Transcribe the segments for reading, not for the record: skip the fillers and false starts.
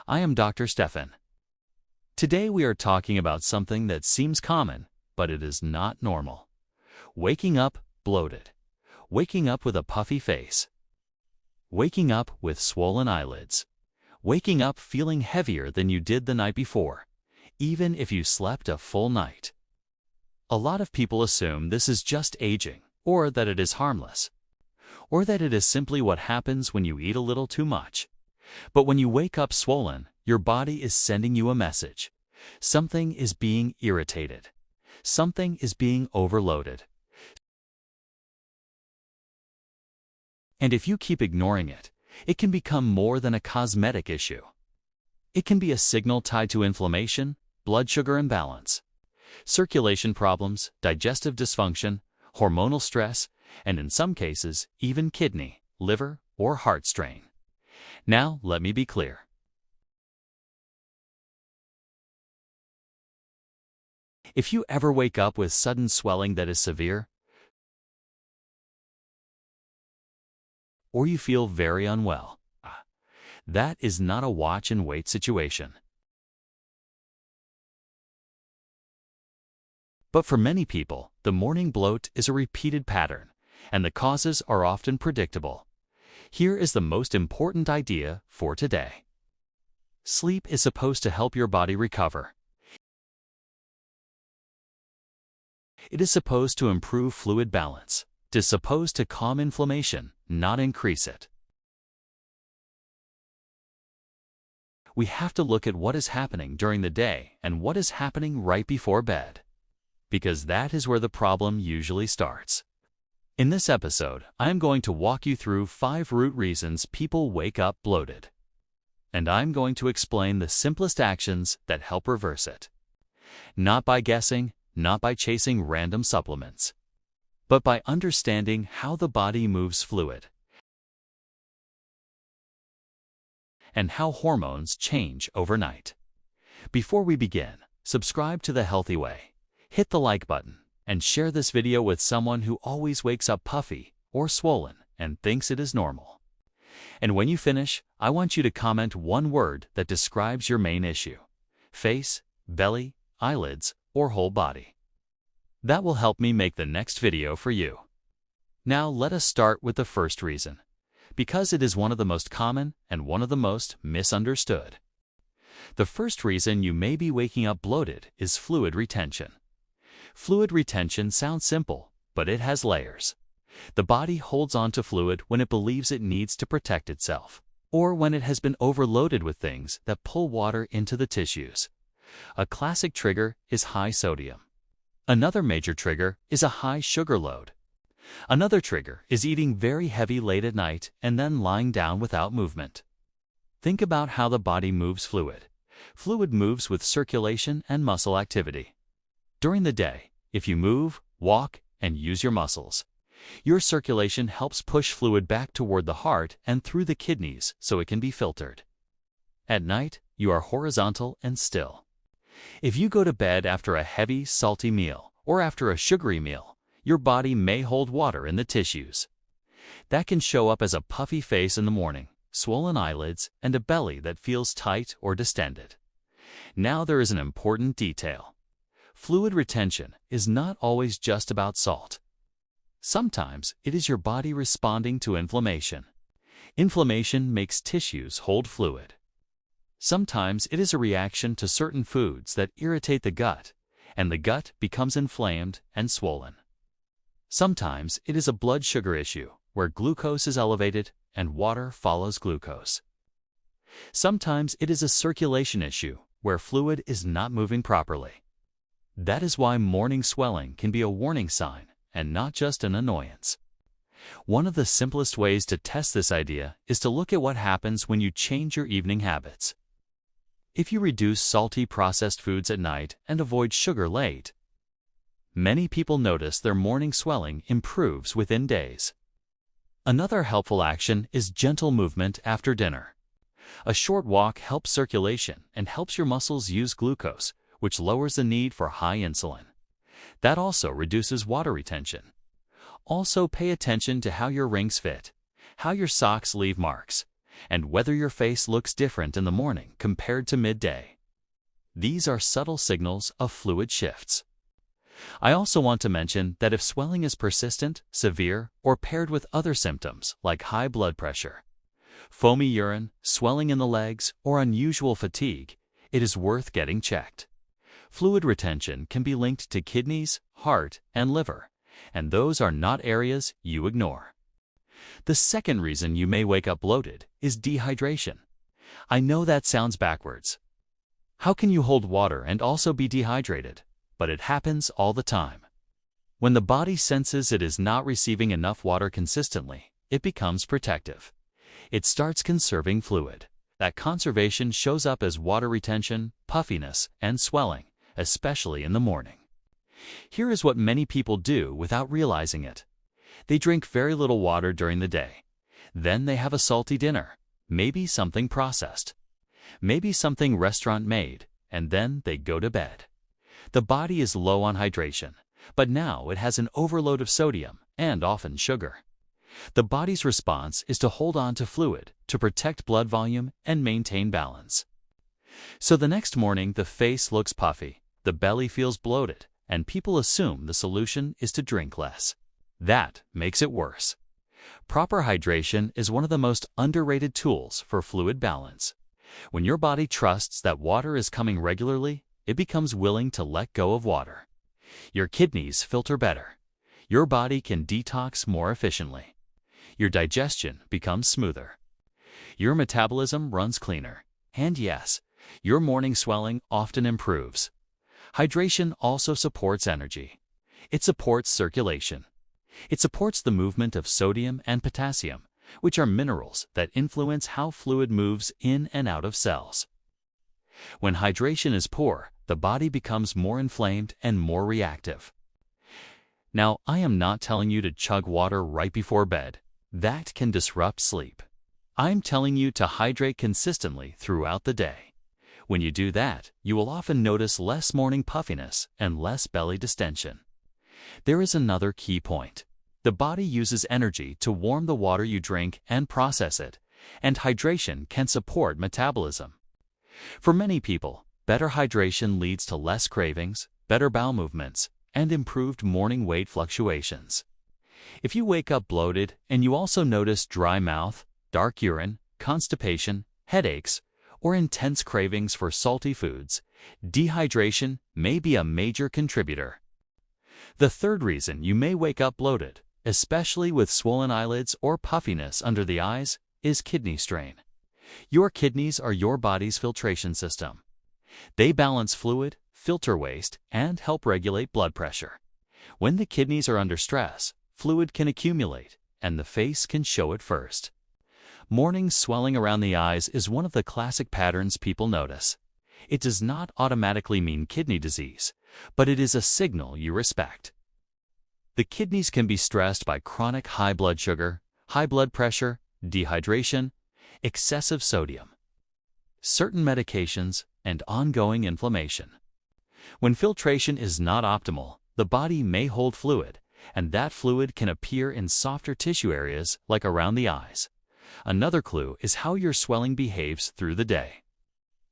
I am Dr. Stefan. Today we are talking about something that seems common, but it is not normal. Waking up bloated. Waking up with a puffy face. Waking up with swollen eyelids. Waking up feeling heavier than you did the night before, even if you slept a full night. A lot of people assume this is just aging, or that it is harmless, or that it is simply what happens when you eat a little too much. But when you wake up swollen, your body is sending you a message. Something is being irritated. Something is being overloaded. And if you keep ignoring it, it can become more than a cosmetic issue. It can be a signal tied to inflammation, blood sugar imbalance, circulation problems, digestive dysfunction, hormonal stress, and in some cases, even kidney, liver, or heart strain. Now, let me be clear. If you ever wake up with sudden swelling that is severe, or you feel very unwell, that is not a watch and wait situation. But for many people, the morning bloat is a repeated pattern, and the causes are often predictable. Here is the most important idea for today. Sleep is supposed to help your body recover. It is supposed to improve fluid balance. It is supposed to calm inflammation, not increase it. We have to look at what is happening during the day and what is happening right before bed, because that is where the problem usually starts. In this episode, I am going to walk you through 5 root reasons people wake up bloated. And I'm going to explain the simplest actions that help reverse it. Not by guessing, not by chasing random supplements, but by understanding how the body moves fluid and how hormones change overnight. Before we begin, subscribe to The Healthy Way, hit the like button, and share this video with someone who always wakes up puffy or swollen and thinks it is normal. And when you finish, I want you to comment one word that describes your main issue: face, belly, eyelids, or whole body. That will help me make the next video for you. Now let us start with the first reason, because it is one of the most common and one of the most misunderstood. The first reason you may be waking up bloated is fluid retention. Fluid retention sounds simple, but it has layers. The body holds on to fluid when it believes it needs to protect itself, or when it has been overloaded with things that pull water into the tissues. A classic trigger is high sodium. Another major trigger is a high sugar load. Another trigger is eating very heavy late at night and then lying down without movement. Think about how the body moves fluid. Fluid moves with circulation and muscle activity. During the day, if you move, walk, and use your muscles, your circulation helps push fluid back toward the heart and through the kidneys so it can be filtered. At night, you are horizontal and still. If you go to bed after a heavy, salty meal or after a sugary meal, your body may hold water in the tissues. That can show up as a puffy face in the morning, swollen eyelids, and a belly that feels tight or distended. Now there is an important detail. Fluid retention is not always just about salt. Sometimes it is your body responding to inflammation. Inflammation makes tissues hold fluid. Sometimes it is a reaction to certain foods that irritate the gut, and the gut becomes inflamed and swollen. Sometimes it is a blood sugar issue, where glucose is elevated and water follows glucose. Sometimes it is a circulation issue, where fluid is not moving properly. That is why morning swelling can be a warning sign and not just an annoyance. One of the simplest ways to test this idea is to look at what happens when you change your evening habits. If you reduce salty processed foods at night and avoid sugar late, many people notice their morning swelling improves within days. Another helpful action is gentle movement after dinner. A short walk helps circulation and helps your muscles use glucose, which lowers the need for high insulin. That also reduces water retention. Also pay attention to how your rings fit, how your socks leave marks, and whether your face looks different in the morning compared to midday. These are subtle signals of fluid shifts. I also want to mention that if swelling is persistent, severe, or paired with other symptoms like high blood pressure, foamy urine, swelling in the legs, or unusual fatigue, it is worth getting checked. Fluid retention can be linked to kidneys, heart, and liver, and those are not areas you ignore. The second reason you may wake up bloated is dehydration. I know that sounds backwards. How can you hold water and also be dehydrated? But it happens all the time. When the body senses it is not receiving enough water consistently, it becomes protective. It starts conserving fluid. That conservation shows up as water retention, puffiness, and swelling, especially in the morning. Here is what many people do without realizing it. They drink very little water during the day. Then they have a salty dinner, maybe something processed, maybe something restaurant-made, and then they go to bed. The body is low on hydration, but now it has an overload of sodium and often sugar. The body's response is to hold on to fluid to protect blood volume and maintain balance. So the next morning the face looks puffy, the belly feels bloated, and people assume the solution is to drink less. That makes it worse. Proper hydration is one of the most underrated tools for fluid balance. When your body trusts that water is coming regularly, it becomes willing to let go of water. Your kidneys filter better. Your body can detox more efficiently. Your digestion becomes smoother. Your metabolism runs cleaner. And yes, your morning swelling often improves. Hydration also supports energy. It supports circulation. It supports the movement of sodium and potassium, which are minerals that influence how fluid moves in and out of cells. When hydration is poor, the body becomes more inflamed and more reactive. Now, I am not telling you to chug water right before bed. That can disrupt sleep. I'm telling you to hydrate consistently throughout the day. When you do that, you will often notice less morning puffiness and less belly distension. There is another key point. The body uses energy to warm the water you drink and process it, and hydration can support metabolism. For many people, better hydration leads to less cravings, better bowel movements, and improved morning weight fluctuations. If you wake up bloated and you also notice dry mouth, dark urine, constipation, headaches, or intense cravings for salty foods, dehydration may be a major contributor. The third reason you may wake up bloated, especially with swollen eyelids or puffiness under the eyes, is kidney strain. Your kidneys are your body's filtration system. They balance fluid, filter waste, and help regulate blood pressure. When the kidneys are under stress, fluid can accumulate, and the face can show it first. Morning swelling around the eyes is one of the classic patterns people notice. It does not automatically mean kidney disease, but it is a signal you respect. The kidneys can be stressed by chronic high blood sugar, high blood pressure, dehydration, excessive sodium, certain medications, and ongoing inflammation. When filtration is not optimal, the body may hold fluid, and that fluid can appear in softer tissue areas like around the eyes. Another clue is how your swelling behaves through the day.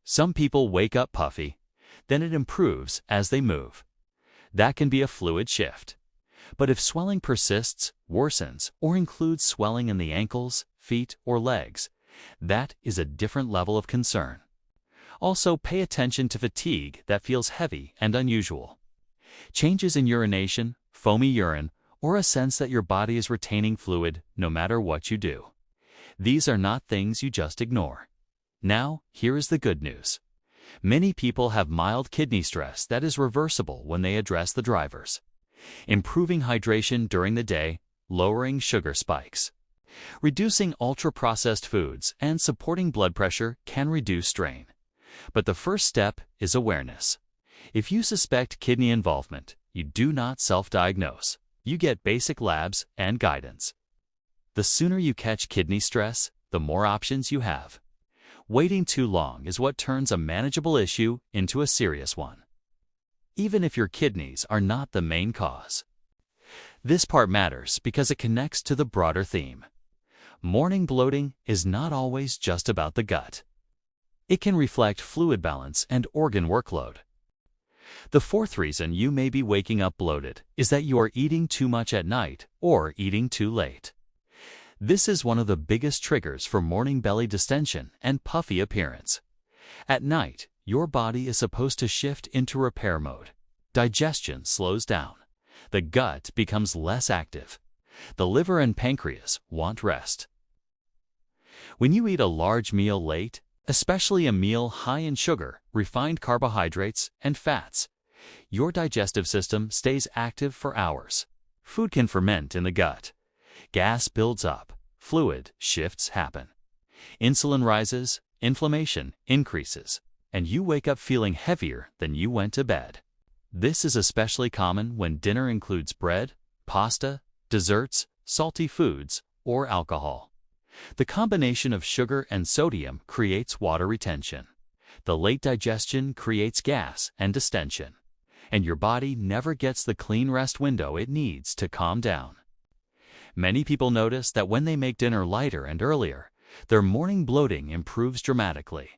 Some people wake up puffy, then it improves as they move. That can be a fluid shift. But if swelling persists, worsens, or includes swelling in the ankles, feet, or legs, that is a different level of concern. Also, pay attention to fatigue that feels heavy and unusual. Changes in urination, foamy urine, or a sense that your body is retaining fluid no matter what you do. These are not things you just ignore. Now, here is the good news. Many people have mild kidney stress that is reversible when they address the drivers. Improving hydration during the day, lowering sugar spikes, reducing ultra-processed foods, and supporting blood pressure can reduce strain. But the first step is awareness. If you suspect kidney involvement, you do not self-diagnose. You get basic labs and guidance. The sooner you catch kidney stress, the more options you have. Waiting too long is what turns a manageable issue into a serious one, even if your kidneys are not the main cause. This part matters because it connects to the broader theme. Morning bloating is not always just about the gut. It can reflect fluid balance and organ workload. The fourth reason you may be waking up bloated is that you are eating too much at night or eating too late. This is one of the biggest triggers for morning belly distension and puffy appearance. At night, your body is supposed to shift into repair mode. Digestion slows down. The gut becomes less active. The liver and pancreas want rest. When you eat a large meal late, especially a meal high in sugar, refined carbohydrates, and fats, your digestive system stays active for hours. Food can ferment in the gut. Gas builds up. Fluid shifts happen. Insulin rises, inflammation increases, and you wake up feeling heavier than you went to bed. This is especially common when dinner includes bread, pasta, desserts, salty foods, or alcohol. The combination of sugar and sodium creates water retention. The late digestion creates gas and distension, and your body never gets the clean rest window it needs to calm down. Many people notice that when they make dinner lighter and earlier, their morning bloating improves dramatically.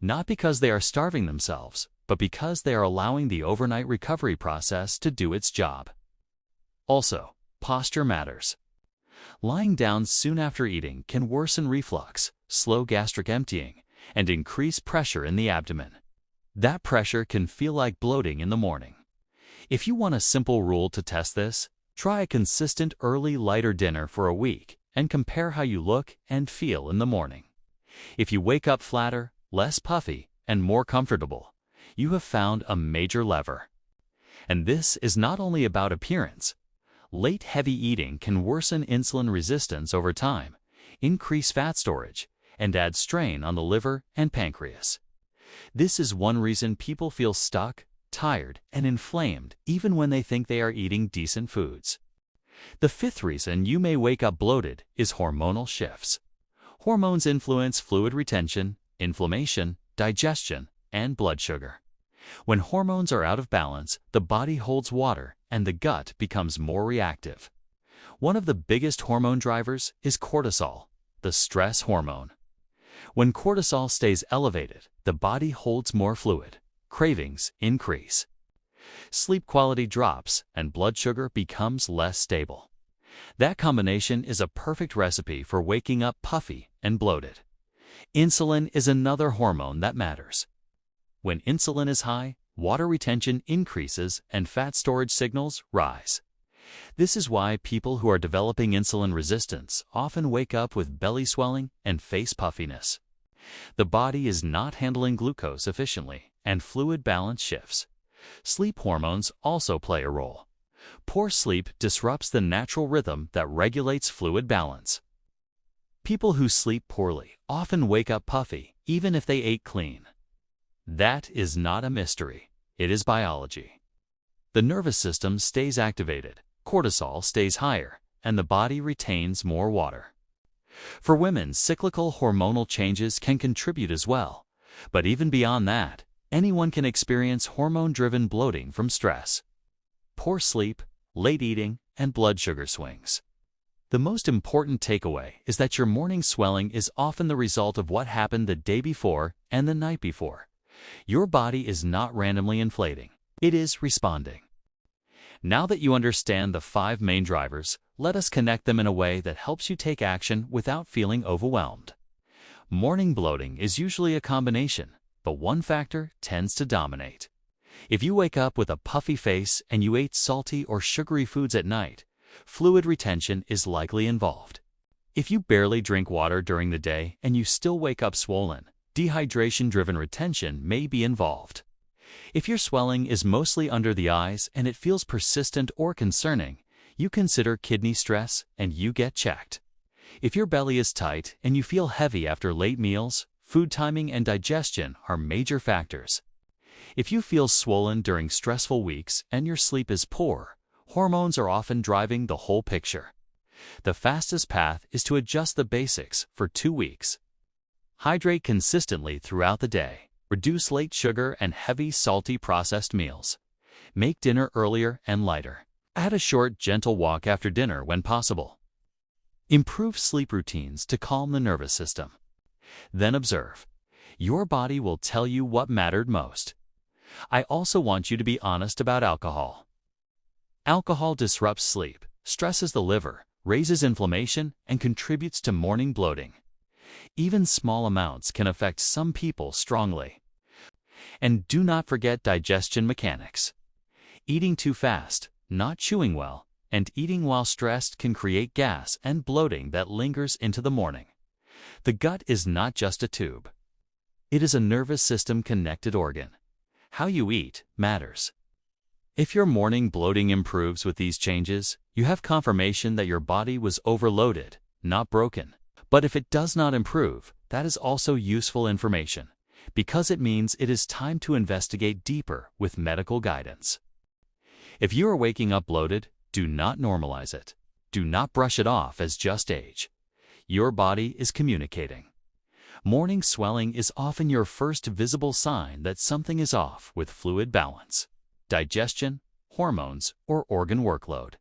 Not because they are starving themselves, but because they are allowing the overnight recovery process to do its job. Also, posture matters. Lying down soon after eating can worsen reflux, slow gastric emptying, and increase pressure in the abdomen. That pressure can feel like bloating in the morning. If you want a simple rule to test this, try a consistent early lighter dinner for a week and compare how you look and feel in the morning. If you wake up flatter, less puffy, and more comfortable, you have found a major lever. And this is not only about appearance. Late heavy eating can worsen insulin resistance over time, increase fat storage, and add strain on the liver and pancreas. This is one reason people feel stuck, tired, and inflamed even when they think they are eating decent foods. The fifth reason you may wake up bloated is hormonal shifts. Hormones influence fluid retention, inflammation, digestion, and blood sugar. When hormones are out of balance, the body holds water and the gut becomes more reactive. One of the biggest hormone drivers is cortisol, the stress hormone. When cortisol stays elevated, the body holds more fluid. Cravings increase. Sleep quality drops and blood sugar becomes less stable. That combination is a perfect recipe for waking up puffy and bloated. Insulin is another hormone that matters. When insulin is high, water retention increases and fat storage signals rise. This is why people who are developing insulin resistance often wake up with belly swelling and face puffiness. The body is not handling glucose efficiently, and fluid balance shifts. Sleep hormones also play a role. Poor sleep disrupts the natural rhythm that regulates fluid balance. People who sleep poorly often wake up puffy, even if they ate clean. That is not a mystery. It is biology. The nervous system stays activated, cortisol stays higher, and the body retains more water. For women, cyclical hormonal changes can contribute as well. But even beyond that, anyone can experience hormone-driven bloating from stress, poor sleep, late eating, and blood sugar swings. The most important takeaway is that your morning swelling is often the result of what happened the day before and the night before. Your body is not randomly inflating. It is responding. Now that you understand the 5 main drivers, let us connect them in a way that helps you take action without feeling overwhelmed. Morning bloating is usually a combination, but one factor tends to dominate. If you wake up with a puffy face and you ate salty or sugary foods at night, fluid retention is likely involved. If you barely drink water during the day and you still wake up swollen, dehydration-driven retention may be involved. If your swelling is mostly under the eyes and it feels persistent or concerning, you consider kidney stress and you get checked. If your belly is tight and you feel heavy after late meals, food timing and digestion are major factors. If you feel swollen during stressful weeks and your sleep is poor, hormones are often driving the whole picture. The fastest path is to adjust the basics for 2 weeks. Hydrate consistently throughout the day. Reduce late sugar and heavy salty processed meals. Make dinner earlier and lighter. Add a short, gentle walk after dinner when possible. Improve sleep routines to calm the nervous system. Then observe. Your body will tell you what mattered most. I also want you to be honest about alcohol. Alcohol disrupts sleep, stresses the liver, raises inflammation, and contributes to morning bloating. Even small amounts can affect some people strongly. And do not forget digestion mechanics. Eating too fast, not chewing well, and eating while stressed can create gas and bloating that lingers into the morning. The gut is not just a tube. It is a nervous system-connected organ. How you eat matters. If your morning bloating improves with these changes, you have confirmation that your body was overloaded, not broken. But if it does not improve, that is also useful information, because it means it is time to investigate deeper with medical guidance. If you are waking up bloated, do not normalize it. Do not brush it off as just age. Your body is communicating. Morning swelling is often your first visible sign that something is off with fluid balance, digestion, hormones, or organ workload.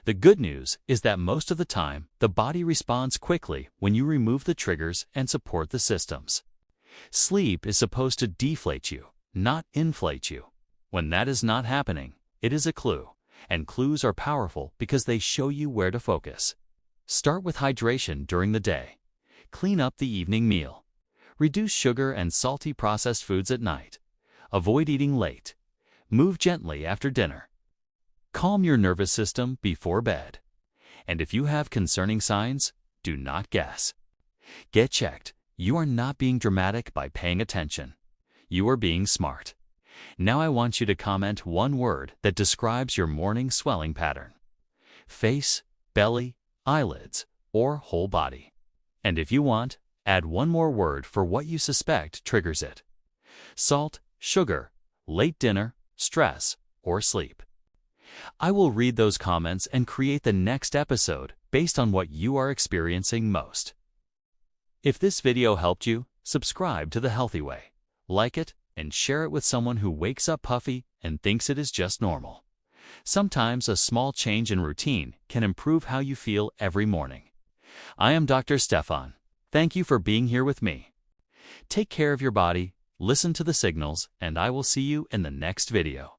The good news is that most of the time, the body responds quickly when you remove the triggers and support the systems. Sleep is supposed to deflate you, not inflate you. When that is not happening, it is a clue, and clues are powerful because they show you where to focus. Start with hydration during the day. Clean up the evening meal. Reduce sugar and salty processed foods at night. Avoid eating late. Move gently after dinner. Calm your nervous system before bed. And if you have concerning signs, do not guess. Get checked. You are not being dramatic by paying attention. You are being smart. Now I want you to comment one word that describes your morning swelling pattern. Face, belly, eyelids, or whole body. And if you want, add one more word for what you suspect triggers it. Salt, sugar, late dinner, stress, or sleep. I will read those comments and create the next episode based on what you are experiencing most. If this video helped you, subscribe to The Healthy Way, like it, and share it with someone who wakes up puffy and thinks it is just normal. Sometimes a small change in routine can improve how you feel every morning. I am Dr. Stefan. Thank you for being here with me. Take care of your body, listen to the signals, and I will see you in the next video.